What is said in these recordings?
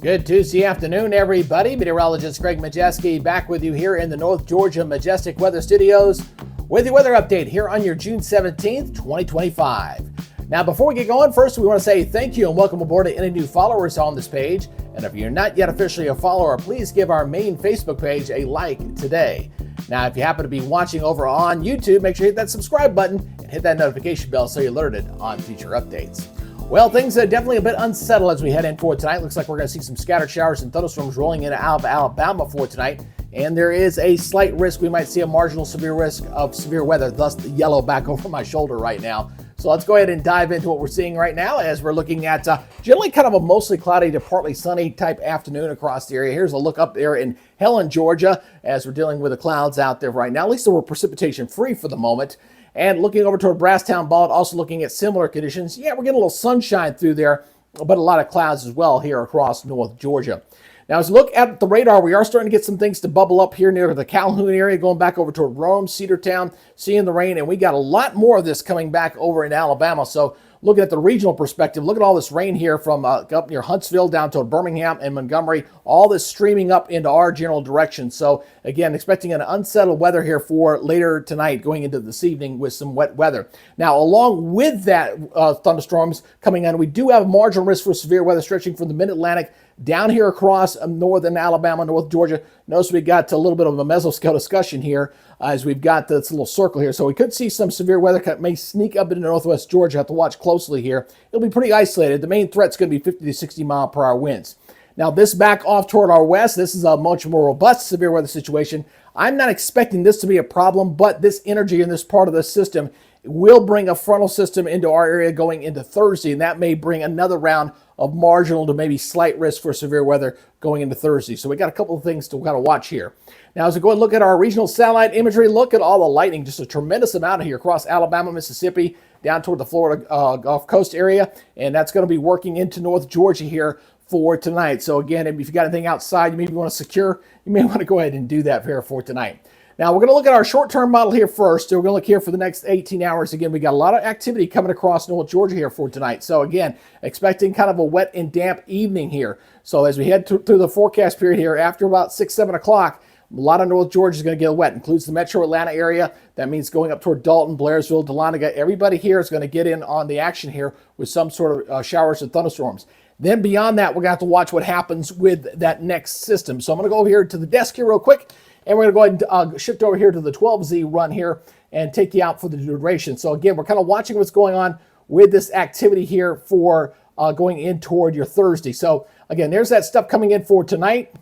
Good Tuesday afternoon, everybody. Meteorologist Greg Majeski back with you here in the North Georgia Majestic Weather Studios with your weather update here on your June 17th, 2025. Now, before we get going, first we want to say thank you and welcome aboard to any new followers on this page. And if you're not yet officially a follower, please give our main Facebook page a like today. Now, if you happen to be watching over on YouTube, make sure you hit that subscribe button and hit that notification bell so you're alerted on future updates. Well, things are definitely a bit unsettled as we head in for tonight. Looks like we're going to see some scattered showers and thunderstorms rolling into Alabama for tonight. And there is a slight risk we might see a marginal severe risk of severe weather, thus the yellow back over my shoulder right now. So let's go ahead and dive into what we're seeing right now as we're looking at generally kind of a mostly cloudy to partly sunny type afternoon across the area. Here's a look up there in Helen, Georgia, as we're dealing with the clouds out there right now. At least we're precipitation free for the moment. And looking over toward Brasstown Bald, also looking at similar conditions. Yeah, we're getting a little sunshine through there, but a lot of clouds as well here across North Georgia. Now, as we look at the radar, we are starting to get some things to bubble up here near the Calhoun area, going back over toward Rome, Cedartown, seeing the rain, and we got a lot more of this coming back over in Alabama. So looking at the regional perspective, look at all this rain here from up near Huntsville down to Birmingham and Montgomery, all this streaming up into our general direction. So again, expecting an unsettled weather here for later tonight, going into this evening with some wet weather. Now, along with that thunderstorms coming on, we do have a marginal risk for severe weather stretching from the mid-Atlantic down here across northern Alabama, North Georgia. Notice we got a little bit of a mesoscale discussion here as we've got this little circle here. So we could see some severe weather that may sneak up into northwest Georgia. Have to watch closely here. It'll be pretty isolated. The main threat's going to be 50 to 60 mile per hour winds. Now this back off toward our west, this is a much more robust severe weather situation. I'm not expecting this to be a problem, but this energy in this part of the system will bring a frontal system into our area going into Thursday, and that may bring another round of marginal to maybe slight risk for severe weather going into Thursday. So we got a couple of things to kind of watch here. Now, as we go and look at our regional satellite imagery, look at all the lightning, just a tremendous amount of here across Alabama, Mississippi, down toward the Florida Gulf Coast area, and that's going to be working into North Georgia here for tonight. So again, if you got anything outside you maybe want to secure, you may want to go ahead and do that here for tonight. Now, we're going to look at our short-term model here first. So we're going to look here for the next 18 hours. Again, we got a lot of activity coming across North Georgia here for tonight. So again, expecting kind of a wet and damp evening here. So as we head through the forecast period here, after about 6, 7 o'clock, a lot of North Georgia is going to get wet. Includes the metro Atlanta area. That means going up toward Dalton, Blairsville, Dahlonega. Everybody here is going to get in on the action here with some sort of showers and thunderstorms. Then beyond that, we're going to have to watch what happens with that next system. So I'm going to go over here to the desk here real quick. And we're going to go ahead and shift over here to the 12Z run here and take you out for the duration. So again, we're kind of watching what's going on with this activity here for going in toward your Thursday. So again, there's that stuff coming in for tonight.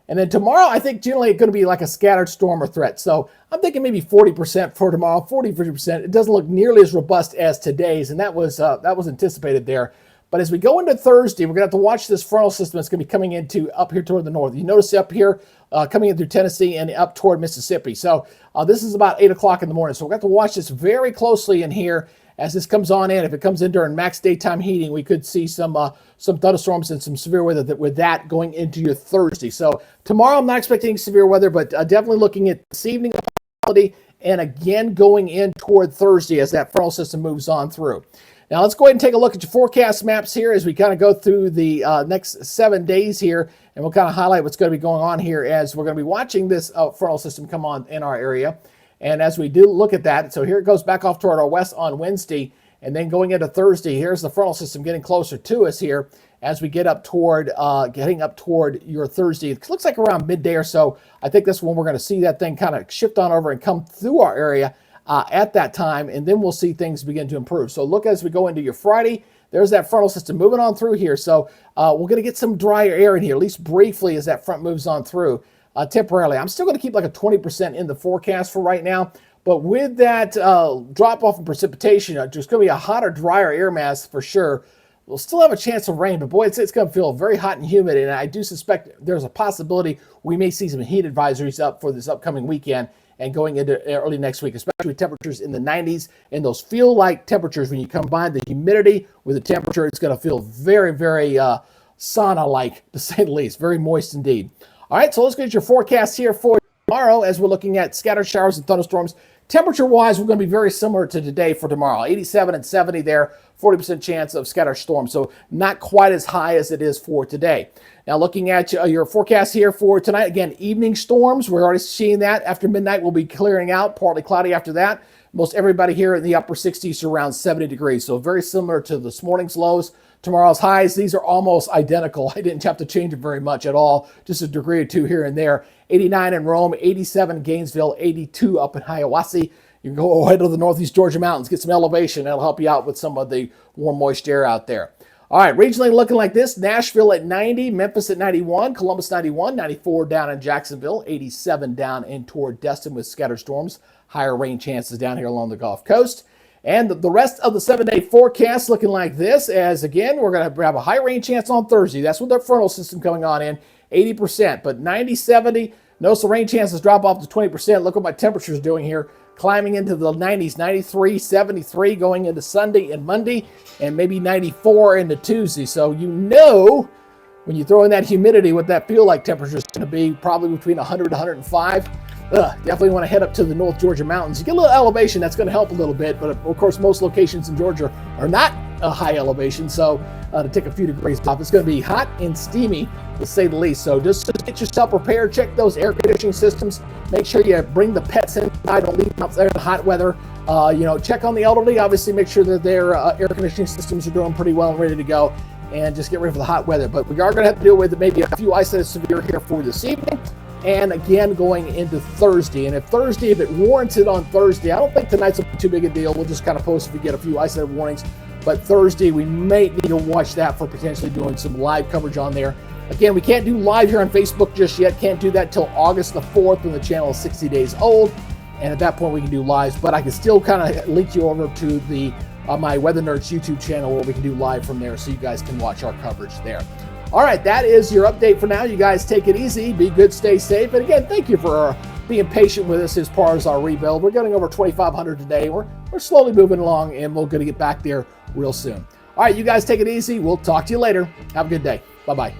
And then tomorrow, I think generally it's going to be like a scattered storm or threat. So I'm thinking maybe 40% for tomorrow, 40-50%. It doesn't look nearly as robust as today's, and that was anticipated there. But as we go into Thursday, we're going to have to watch this frontal system that's going to be coming into up here toward the north. You notice up here coming in through Tennessee and up toward Mississippi. So this is about 8 o'clock in the morning. So we're going to have to watch this very closely in here as this comes on in. If it comes in during max daytime heating, we could see some thunderstorms and some severe weather with that going into your Thursday. So tomorrow I'm not expecting severe weather, but definitely looking at this evening possibility and again going in toward Thursday as that frontal system moves on through. Now, let's go ahead and take a look at your forecast maps here as we kind of go through the next 7 days here, and we'll kind of highlight what's going to be going on here as we're going to be watching this frontal system come on in our area. And as we do look at that, so here it goes back off toward our west on Wednesday, and then going into Thursday, here's the frontal system getting closer to us here as we get up toward, getting up toward your Thursday. It looks like around midday or so. I think that's when we're going to see that thing kind of shift on over and come through our area at that time, and then we'll see things begin to improve. So look as we go into your Friday, there's that frontal system moving on through here. So we're going to get some drier air in here, at least briefly as that front moves on through temporarily. I'm still going to keep like a 20% in the forecast for right now, but with that drop off in precipitation, there's going to be a hotter, drier air mass for sure. We'll still have a chance of rain, but boy, it's going to feel very hot and humid, and I do suspect there's a possibility we may see some heat advisories up for this upcoming weekend and going into early next week, especially with temperatures in the 90s and those feel-like temperatures. When you combine the humidity with the temperature, it's going to feel very, very sauna-like, to say the least. Very moist indeed. All right, so let's get your forecast here for tomorrow as we're looking at scattered showers and thunderstorms Temperature-wise, we're going to be very similar to today for tomorrow. 87 and 70 there, 40% chance of scattered storms. So not quite as high as it is for today. Now looking at your forecast here for tonight, again, evening storms. We're already seeing that. After midnight, we'll be clearing out, partly cloudy after that. Most everybody here in the upper 60s to around 70 degrees. So very similar to this morning's lows. Tomorrow's highs, these are almost identical. I didn't have to change them very much at all, just a degree or two here and there. 89 in Rome, 87 in Gainesville, 82 up in Hiawassee. You can go ahead to the northeast Georgia mountains, get some elevation. That'll help you out with some of the warm, moist air out there. All right, regionally looking like this. Nashville at 90, Memphis at 91, Columbus 91, 94 down in Jacksonville, 87 down in toward Destin with scattered storms. Higher rain chances down here along the Gulf Coast. And the rest of the 7-day forecast looking like this, as again, we're going to have a high rain chance on Thursday. That's with our frontal system coming on in, 80%. But 90, 70, notice the rain chances drop off to 20%. Look what my temperature is doing here, climbing into the 90s, 93, 73 going into Sunday and Monday, and maybe 94 into Tuesday. So you know when you throw in that humidity, what that feel like temperature is going to be, probably between 100 and 105. Definitely want to head up to the North Georgia mountains. You get a little elevation, that's going to help a little bit, but of course most locations in Georgia are not a high elevation, so to take a few degrees off, it's going to be hot and steamy to say the least. So just get yourself prepared, check those air conditioning systems, make sure you bring the pets inside, don't leave them out there in hot weather. Check on the elderly, obviously make sure that their air conditioning systems are doing pretty well and ready to go, and just get ready for the hot weather. But we are going to have to deal with maybe a few isolated severe here for this evening. And again, going into Thursday. And if it warrants it on Thursday, I don't think tonight's too big a deal. We'll just kind of post if we get a few isolated warnings. But Thursday, we may need to watch that for potentially doing some live coverage on there. Again, we can't do live here on Facebook just yet. Can't do that till August the 4th when the channel is 60 days old. And at that point, we can do lives. But I can still kind of link you over to the my Weather Nerds YouTube channel where we can do live from there so you guys can watch our coverage there. All right, that is your update for now. You guys take it easy, be good, stay safe. And again, thank you for being patient with us as far as our rebuild. We're getting over 2,500 today. We're slowly moving along, and we're going to get back there real soon. All right, you guys take it easy. We'll talk to you later. Have a good day. Bye-bye.